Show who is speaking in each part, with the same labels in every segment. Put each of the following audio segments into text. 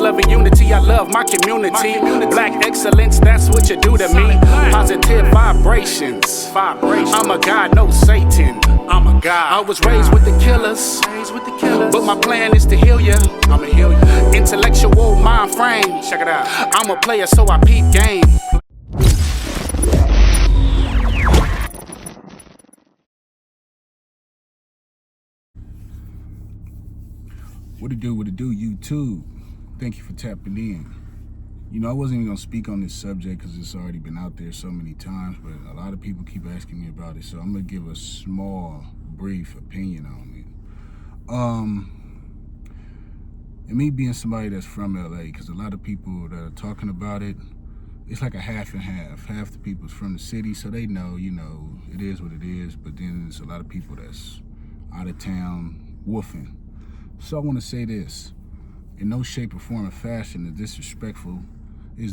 Speaker 1: love and unity, I love my community. Black excellence, that's what you do to me. Positive vibrations. I'm a god, no Satan. I'm a god. I was raised with the killers, but my plan is to heal ya. I'ma heal you. Intellectual mind frame. Check it out. I'm a player, so I peep game.
Speaker 2: What it do, YouTube? Thank you for tapping in. You know, I wasn't even gonna speak on this subject because it's already been out there so many times, but a lot of people keep asking me about it, so I'm gonna give a small, brief opinion on it. And me being somebody that's from LA, because a lot of people that are talking about it, it's like a half and half. Half the people's from the city, so they know, you know, it is what it is, but then there's a lot of people that's out of town woofing. So I want to say this, in no shape or form or fashion is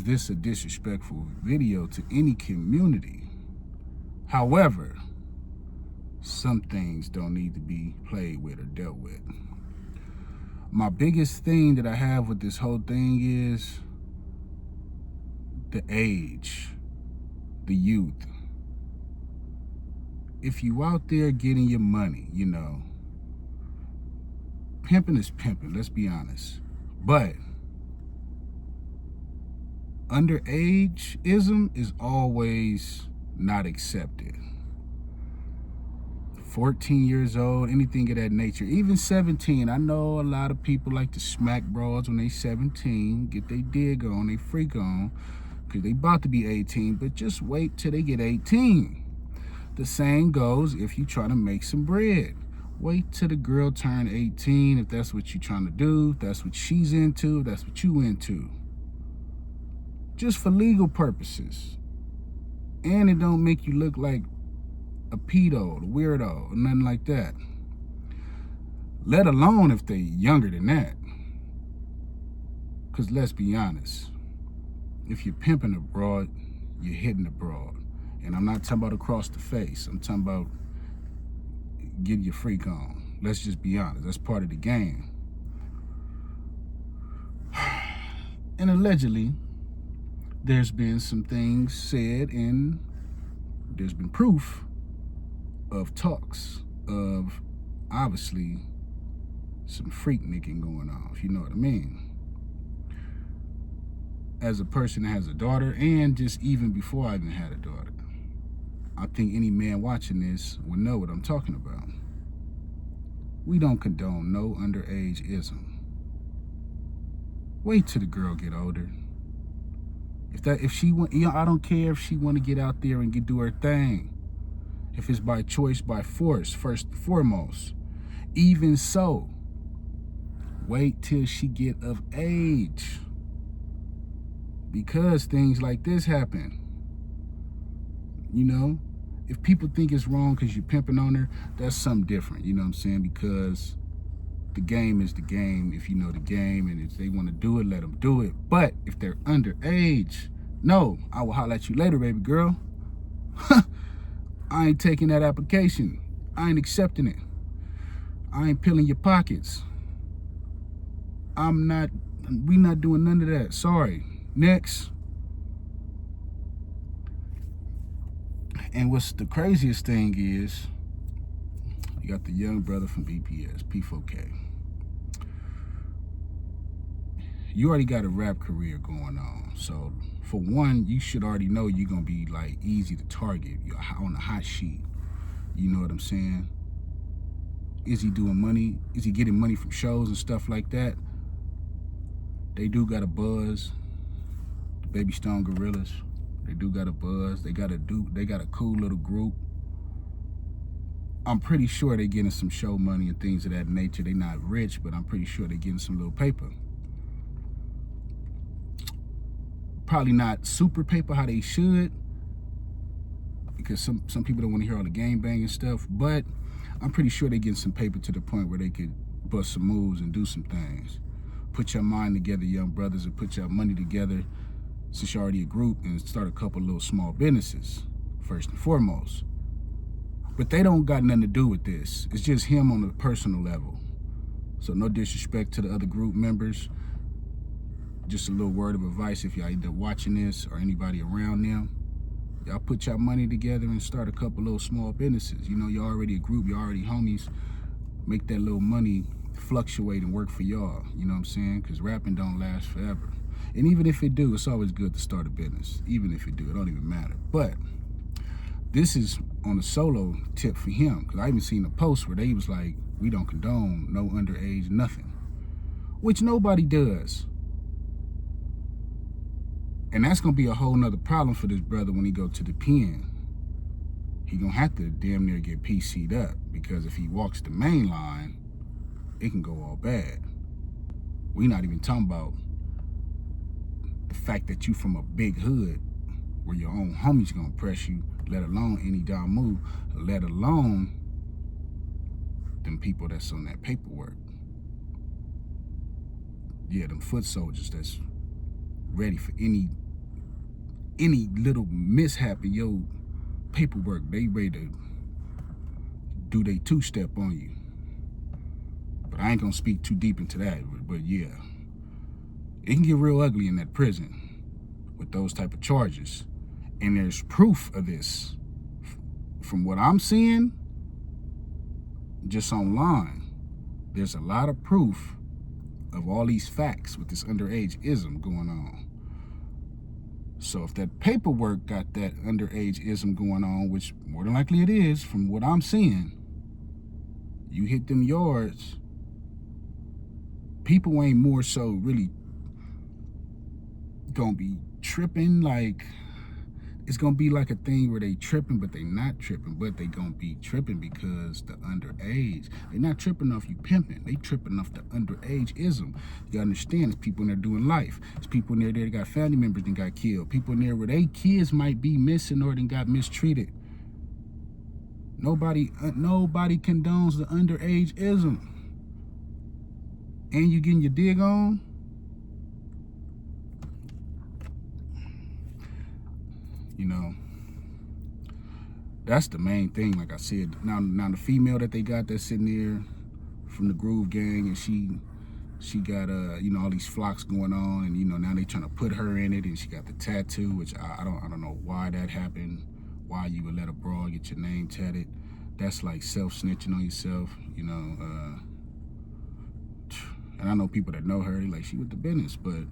Speaker 2: this a disrespectful video to any community. However, some things don't need to be played with or dealt with. My biggest thing that I have with this whole thing is the age, the youth. If you out there getting your money, you know, pimping is pimping, let's be honest. But underageism is always not accepted. 14 years old, anything of that nature, even 17. I know a lot of people like to smack broads when they 17, get they dig on, they freak on, because they about to be 18, but just wait till they get 18. The same goes if you try to make some bread. Wait till the girl turn 18 if that's what you're trying to do, if that's what she's into, if that's what you into. Just for legal purposes. And it don't make you look like a pedo, a weirdo, or nothing like that. Let alone if they're younger than that. Because let's be honest, if you're pimping a broad, you're hitting a broad. And I'm not talking about across the face. I'm talking about get your freak on. Let's just be honest. That's part of the game. And allegedly, there's been some things said and there's been proof of talks of obviously some freak nicking going on, if you know what I mean. As a person that has a daughter, and just even before I even had a daughter, I think any man watching this would know what I'm talking about. We don't condone no underageism. Wait till the girl get older. If she want, you know, I don't care if she want to get out there and do her thing. If it's by choice, by force, first and foremost. Even so, wait till she get of age. Because things like this happen. You know? If people think it's wrong because you're pimping on her, that's something different, you know what I'm saying? Because the game is the game if you know the game, and if they want to do it, let them do it. But if they're underage, no, I will holler at you later, baby girl. I ain't taking that application. I ain't accepting it. I ain't peeling your pockets. We not doing none of that. Sorry. Next. And what's the craziest thing is, you got the young brother from BPS, P4K. You already got a rap career going on. So for one, you should already know you're going to be like easy to target. You're on the hot sheet. You know what I'm saying? Is he doing money? Is he getting money from shows and stuff like that? They do got a buzz. The Baby Stone Gorillas. They do got a buzz. They got a cool little group. I'm pretty sure they're getting some show money and things of that nature. They're not rich, but I'm pretty sure they're getting some little paper. Probably not super paper how they should, because some people don't want to hear all the gang bang and stuff, but I'm pretty sure they're getting some paper to the point where they could bust some moves and do some things. Put your mind together, young brothers, and put your money together, since you're already a group, and start a couple little small businesses, first and foremost. But they don't got nothing to do with this. It's just him on a personal level. So no disrespect to the other group members. just a little word of advice if y'all end up watching this or anybody around them. Y'all put y'all money together and start a couple little small businesses. You know, you're already a group, you're already homies. Make that little money fluctuate and work for y'all. You know what I'm saying? Because rapping don't last forever. And even if it do, it's always good to start a business. Even if it do, it don't even matter. But this is on a solo tip for him. Because I even seen a post where they was like, we don't condone no underage nothing. Which nobody does. And that's going to be a whole nother problem for this brother when he go to the pen. He going to have to damn near get PC'd up, because if he walks the main line, it can go all bad. We not even talking about the fact that you from a big hood where your own homies going to press you, let alone any dumb move, let alone them people that's on that paperwork. Yeah, them foot soldiers that's ready for any little mishap in your paperwork. They ready to do they two-step on you. But I ain't gonna speak too deep into that. But yeah, it can get real ugly in that prison with those type of charges. And there's proof of this. From what I'm seeing, just online, there's a lot of proof of all these facts with this underage-ism going on. So if that paperwork got that underage-ism going on, which more than likely it is from what I'm seeing, you hit them yards, people ain't more so really gonna be tripping. Like, it's gonna be like a thing where they tripping, but they not tripping, but they gonna be tripping because the underage. They not tripping off you pimping. They tripping off the underage-ism. You understand? There's people in there doing life. There's people in there that got family members that got killed. People in there where they kids might be missing or then got mistreated. Nobody condones the underage-ism. And you getting your dig on? You know, that's the main thing. Like I said, now the female that they got that's sitting there from the Groove Gang, and she got you know, all these flocks going on, and you know, now they trying to put her in it, and she got the tattoo, which I don't know why that happened, why you would let a broad get your name tatted. That's like self-snitching on yourself, you know. And I know people that know her, they like, she with the business, but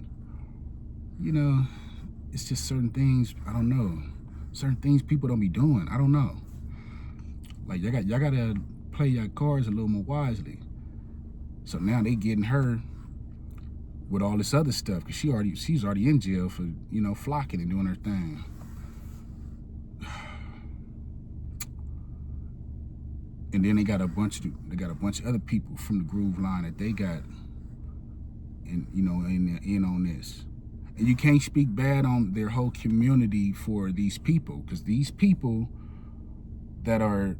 Speaker 2: you know, it's just certain things, I don't know. Certain things people don't be doing, I don't know. Like, y'all gotta play your cards a little more wisely. So now they getting her with all this other stuff, because she's already in jail for, you know, flocking and doing her thing. And then they got a bunch of other people from the Groove line that they got in, you know, in on this. And you can't speak bad on their whole community for these people, because these people that are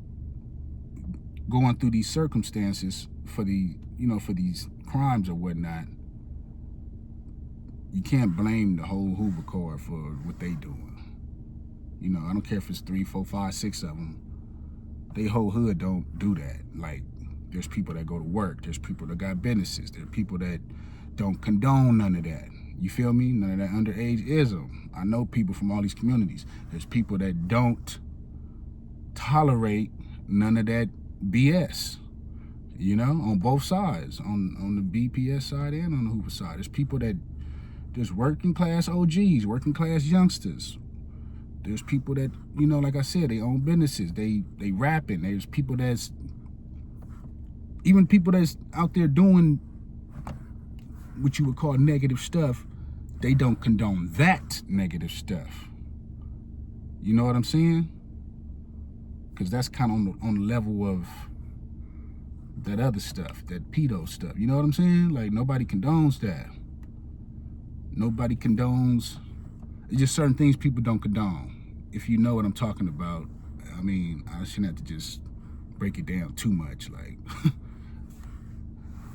Speaker 2: going through these circumstances for the, you know, for these crimes or whatnot, you can't blame the whole Hoover Court for what they doing. You know, I don't care if it's 3, 4, 5, 6 of them. They whole hood don't do that. Like, there's people that go to work. There's people that got businesses. There's people that don't condone none of that. You feel me? None of that underage-ism. I know people from all these communities. There's people that don't tolerate none of that BS. You know, on both sides, on the BPS side and on the Hoover side. There's people that, there's working class OGs, working class youngsters. There's people that, you know, like I said, they own businesses. They rapping. There's people that's, even people that's out there doing what you would call negative stuff. They don't condone that negative stuff. You know what I'm saying? Because that's kind of on the level of that other stuff, that pedo stuff. You know what I'm saying? Like, nobody condones that. Nobody condones. It's just certain things people don't condone. If you know what I'm talking about, I mean, I shouldn't have to just break it down too much, like.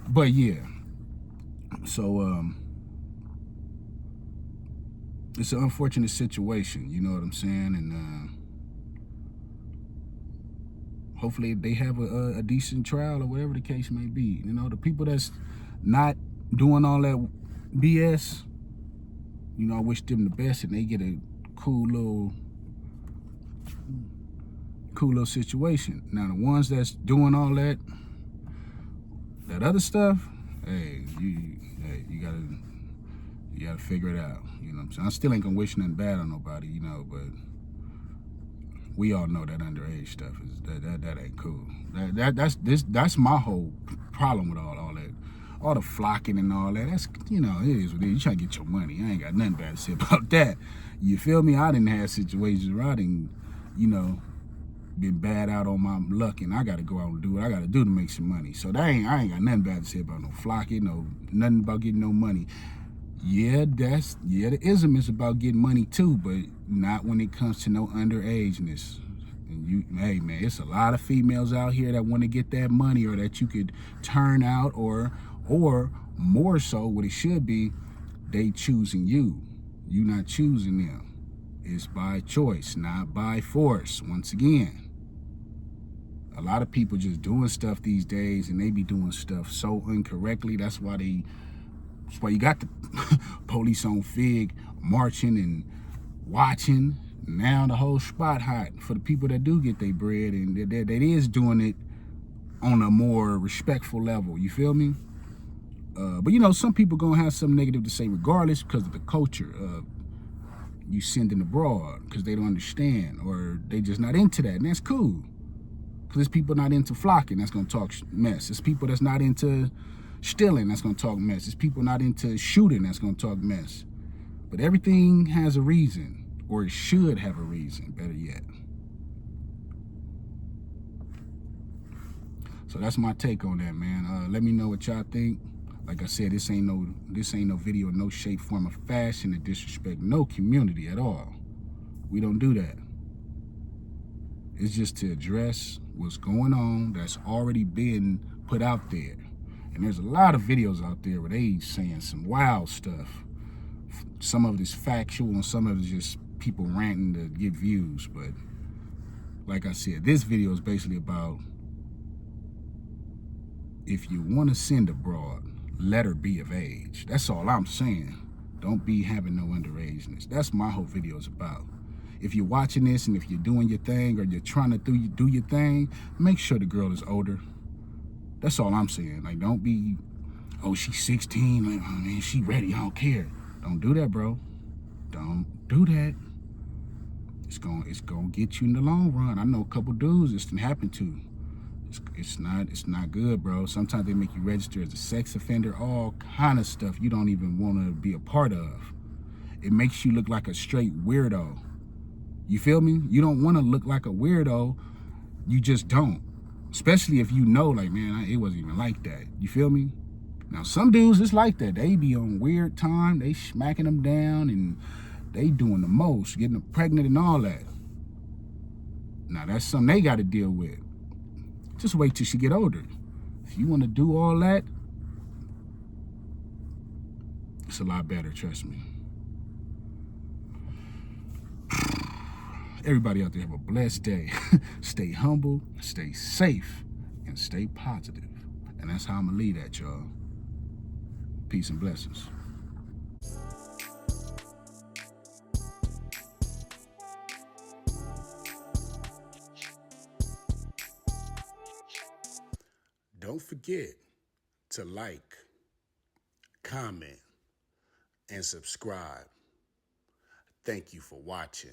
Speaker 2: But yeah, so it's an unfortunate situation, you know what I'm saying, and hopefully they have a decent trial or whatever the case may be. You know, the people that's not doing all that BS, You know, I wish them the best and they get a cool little situation. Now the ones that's doing all that other stuff, hey, you gotta figure it out. You know what I'm saying? I still ain't gonna wish nothing bad on nobody, you know, but we all know that underage stuff is that ain't cool. That's my whole problem with all the flocking and all that. That's, you know, it is what it is. You trying to get your money. I ain't got nothing bad to say about that. You feel me? I didn't have situations where I didn't, you know, been bad out on my luck, and I got to go out and do what I got to do to make some money. So I ain't got nothing bad to say about no flocking, nothing about getting no money. Yeah, the ism is about getting money too, but not when it comes to no underageness. And hey man, it's a lot of females out here that want to get that money, or that you could turn out, or more so, what it should be, they choosing you. You not choosing them. It's by choice, not by force. Once again, a lot of people just doing stuff these days, and they be doing stuff so incorrectly. That's why you got the police on Fig marching and watching. Now the whole spot hot for the people that do get their bread, and that is doing it on a more respectful level. You feel me? But you know, some people gonna have some negative to say regardless, because of the culture of you sending abroad, because they don't understand, or they just not into that, and that's cool. Because there's people not into flocking, that's gonna talk mess. There's people that's not into stealing, that's gonna talk mess. There's people not into shooting, that's gonna talk mess. But everything has a reason, or it should have a reason, better yet. So that's my take on that, man. Let me know what y'all think. Like I said, this ain't no video in no shape, form, or fashion to disrespect no community at all. We don't do that. It's just to address what's going on that's already been put out there. And there's a lot of videos out there where they saying some wild stuff. Some of it is factual, and some of it is just people ranting to get views. But like I said, this video is basically about, if you want to send abroad, let her be of age. That's all I'm saying. Don't be having no underageness. That's my whole video is about. If you're watching this, and if you're doing your thing, or you're trying to do your thing, make sure the girl is older. That's all I'm saying. Like, don't be, oh, she's 16, like, oh, man, she ready, I don't care. Don't do that, bro. Don't do that. It's gonna get you in the long run. I know a couple dudes this can happen to. It's not good, bro. Sometimes they make you register as a sex offender, all kind of stuff you don't even want to be a part of. It makes you look like a straight weirdo. You feel me? You don't want to look like a weirdo. You just don't. Especially if you know, like, man, it wasn't even like that. You feel me? Now, some dudes, it's like that. They be on weird time. They smacking them down, and they doing the most, getting them pregnant and all that. Now, that's something they got to deal with. Just wait till she get older. If you want to do all that, it's a lot better, trust me. Everybody out there have a blessed day. Stay humble, stay safe, and stay positive. And that's how I'm gonna leave that, y'all. Peace and blessings. Don't forget to like, comment, and subscribe. Thank you for watching.